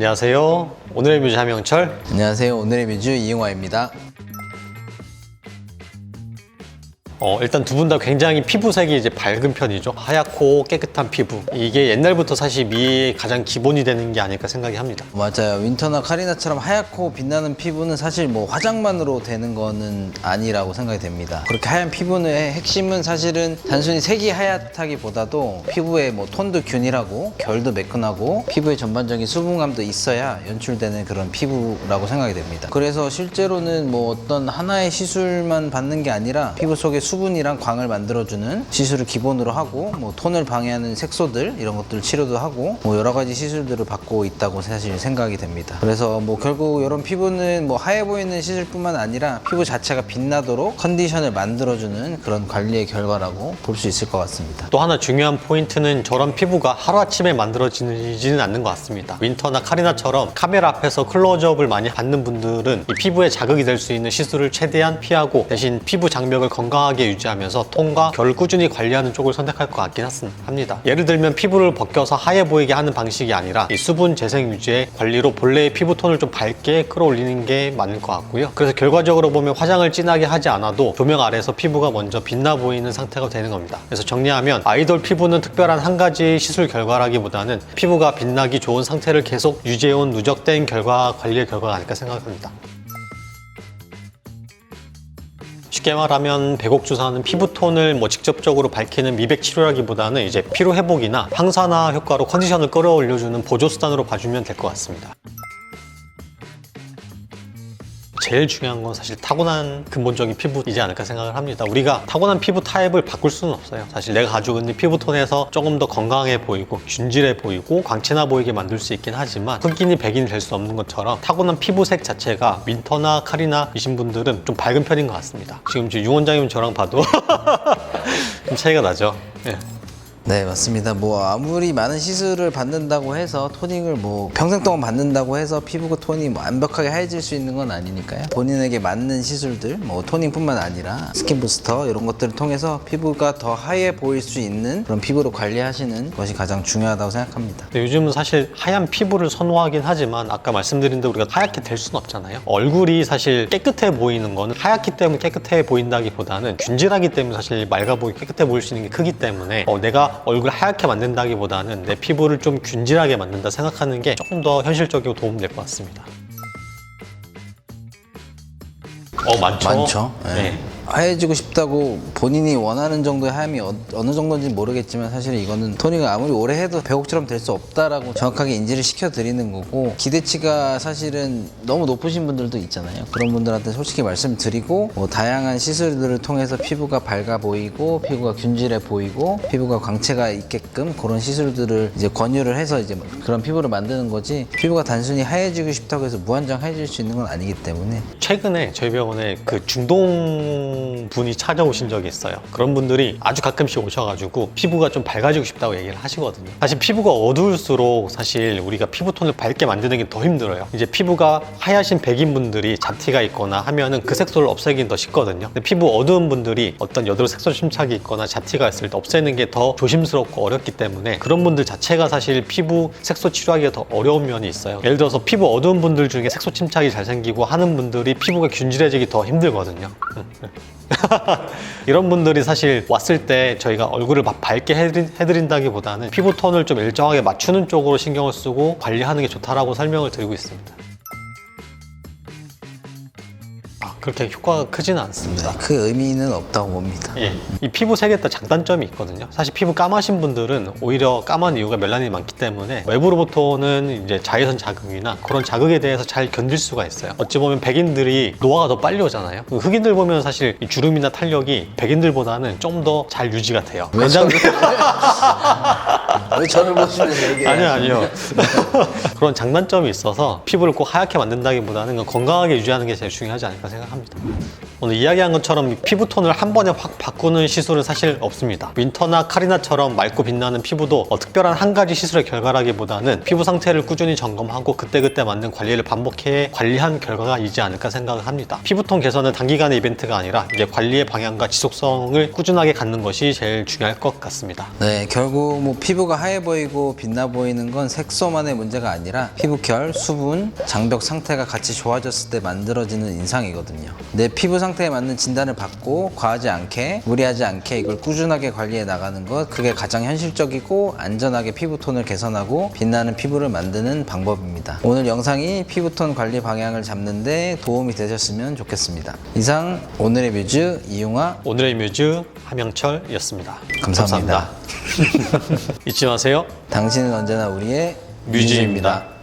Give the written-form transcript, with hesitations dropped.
안녕하세요. 오늘의 뮤즈 함영철. 안녕하세요. 오늘의 뮤즈 이용화입니다. 일단 두 분 다 굉장히 피부색이 이제 밝은 편이죠. 하얗고 깨끗한 피부. 이게 옛날부터 사실 미의 가장 기본이 되는 게 아닐까 생각이 합니다. 맞아요. 윈터나 카리나처럼 하얗고 빛나는 피부는 사실 뭐 화장만으로 되는 거는 아니라고 생각이 됩니다. 그렇게 하얀 피부의 핵심은 사실은 단순히 색이 하얗다기보다도 피부의 뭐 톤도 균일하고 결도 매끈하고 피부의 전반적인 수분감도 있어야 연출되는 그런 피부라고 생각이 됩니다. 그래서 실제로는 뭐 어떤 하나의 시술만 받는 게 아니라 피부 속에 수분이랑 광을 만들어주는 시술을 기본으로 하고 뭐 톤을 방해하는 색소들 이런 것들 치료도 하고 뭐 여러 가지 시술들을 받고 있다고 사실 생각이 됩니다. 그래서 뭐 결국 이런 피부는 뭐 하얘 보이는 시술뿐만 아니라 피부 자체가 빛나도록 컨디션을 만들어주는 그런 관리의 결과라고 볼 수 있을 것 같습니다. 또 하나 중요한 포인트는 저런 피부가 하루아침에 만들어지지는 않는 것 같습니다. 윈터나 카리나처럼 카메라 앞에서 클로즈업을 많이 받는 분들은 이 피부에 자극이 될 수 있는 시술을 최대한 피하고 대신 피부 장벽을 건강하게 유지하면서 톤과 결을 꾸준히 관리하는 쪽을 선택할 것 같긴 합니다. 예를 들면 피부를 벗겨서 하얘 보이게 하는 방식이 아니라 이 수분 재생 유지의 관리로 본래의 피부 톤을 좀 밝게 끌어올리는 게 맞는 것 같고요. 그래서 결과적으로 보면 화장을 진하게 하지 않아도 조명 아래서 피부가 먼저 빛나 보이는 상태가 되는 겁니다. 그래서 정리하면 아이돌 피부는 특별한 한 가지 시술 결과라기보다는 피부가 빛나기 좋은 상태를 계속 유지해온 누적된 결과 관리의 결과가 아닐까 생각합니다. 쉽게 말하면 백옥주사는 피부톤을 뭐 직접적으로 밝히는 미백 치료라기보다는 이제 피로 회복이나 항산화 효과로 컨디션을 끌어올려주는 보조수단으로 봐주면 될 것 같습니다. 제일 중요한 건 사실 타고난 근본적인 피부이지 않을까 생각을 합니다. 우리가 타고난 피부 타입을 바꿀 수는 없어요. 사실 내가 가지고 있는 피부톤에서 조금 더 건강해 보이고 균질해 보이고 광채나 보이게 만들 수 있긴 하지만 흑인이 백인이 될 수 없는 것처럼 타고난 피부색 자체가 윈터나 카리나이신 분들은 좀 밝은 편인 것 같습니다. 지금 유 원장님 저랑 봐도 좀 차이가 나죠. 네. 네, 맞습니다. 뭐 아무리 많은 시술을 받는다고 해서 토닝을 뭐 평생 동안 받는다고 해서 피부가 톤이 뭐 완벽하게 하얘질 수 있는 건 아니니까요. 본인에게 맞는 시술들, 뭐 토닝뿐만 아니라 스킨 부스터 이런 것들을 통해서 피부가 더 하얘 보일 수 있는 그런 피부로 관리하시는 것이 가장 중요하다고 생각합니다. 요즘은 사실 하얀 피부를 선호하긴 하지만 아까 말씀드린 대로 우리가 하얗게 될 수는 없잖아요. 얼굴이 사실 깨끗해 보이는 거는 하얗기 때문에 깨끗해 보인다기보다는 균질하기 때문에 사실 맑아 보이고 깨끗해 보일 수 있는 게 크기 때문에 내가 얼굴 하얗게 만든다기보다는 내 피부를 좀 균질하게 만든다 생각하는 게 조금 더 현실적이고 도움될 것 같습니다. 많죠? 많죠. 네. 하얘지고 싶다고 본인이 원하는 정도의 하얀이 어느 정도인지 모르겠지만 사실 이거는 토닝을 아무리 오래 해도 백옥처럼 될 수 없다라고 정확하게 인지를 시켜드리는 거고 기대치가 사실은 너무 높으신 분들도 있잖아요. 그런 분들한테 솔직히 말씀드리고 뭐 다양한 시술들을 통해서 피부가 밝아 보이고 피부가 균질해 보이고 피부가 광채가 있게끔 그런 시술들을 이제 권유를 해서 이제 그런 피부를 만드는 거지 피부가 단순히 하얘지고 싶다고 해서 무한정 하얘질 수 있는 건 아니기 때문에 최근에 저희 병원에 그 중동 분이 찾아오신 적이 있어요. 그런 분들이 아주 가끔씩 오셔가지고 피부가 좀 밝아지고 싶다고 얘기를 하시거든요. 사실 피부가 어두울수록 사실 우리가 피부톤을 밝게 만드는 게 더 힘들어요. 이제 피부가 하얗신 백인 분들이 잡티가 있거나 하면은 그 색소를 없애기는 더 쉽거든요. 근데 피부 어두운 분들이 어떤 여드름 색소 침착이 있거나 잡티가 있을 때 없애는 게 더 조심스럽고 어렵기 때문에 그런 분들 자체가 사실 피부 색소 치료하기가 더 어려운 면이 있어요. 예를 들어서 피부 어두운 분들 중에 색소 침착이 잘 생기고 하는 분들이 피부가 균질해지기 더 힘들거든요. 이런 분들이 사실 왔을 때 저희가 얼굴을 밝게 해드린다기보다는 피부톤을 좀 일정하게 맞추는 쪽으로 신경을 쓰고 관리하는 게 좋다라고 설명을 드리고 있습니다. 그렇게 효과가 크지는 않습니다. 그 의미는 없다고 봅니다. 예. 이 피부색에 따라 장단점이 있거든요. 사실 피부 까마신 분들은 오히려 까만 이유가 멜라닌이 많기 때문에 외부로부터는 이제 자외선 자극이나 그런 자극에 대해서 잘 견딜 수가 있어요. 어찌 보면 백인들이 노화가 더 빨리 오잖아요. 흑인들 보면 사실 이 주름이나 탄력이 백인들보다는 좀 더 잘 유지가 돼요. 왜 저를 보시면서 얘기해요? 아니요. 그런 장단점이 있어서 피부를 꼭 하얗게 만든다기보다는 건강하게 유지하는 게 제일 중요하지 않을까 생각합니다. 오늘 이야기한 것처럼 피부톤을 한 번에 확 바꾸는 시술은 사실 없습니다. 윈터나 카리나처럼 맑고 빛나는 피부도 특별한 한 가지 시술의 결과라기보다는 피부 상태를 꾸준히 점검하고 그때그때 맞는 관리를 반복해 관리한 결과가 이지 않을까 생각을 합니다. 피부톤 개선은 단기간의 이벤트가 아니라 이게 관리의 방향과 지속성을 꾸준하게 갖는 것이 제일 중요할 것 같습니다. 네, 결국 뭐 피부가 하얘 보이고 빛나 보이는 건 색소만의 문제가 아니라 피부결, 수분, 장벽 상태가 같이 좋아졌을 때 만들어지는 인상이거든요. 내 피부 상태에 맞는 진단을 받고 과하지 않게, 무리하지 않게 이걸 꾸준하게 관리해 나가는 것, 그게 가장 현실적이고 안전하게 피부톤을 개선하고 빛나는 피부를 만드는 방법입니다. 오늘 영상이 피부톤 관리 방향을 잡는데 도움이 되셨으면 좋겠습니다. 이상 오늘의 뮤즈 이용화, 오늘의 뮤즈 함영철이었습니다. 감사합니다. 잊지 마세요. 당신은 언제나 우리의 뮤즈입니다. 뮤즈입니다.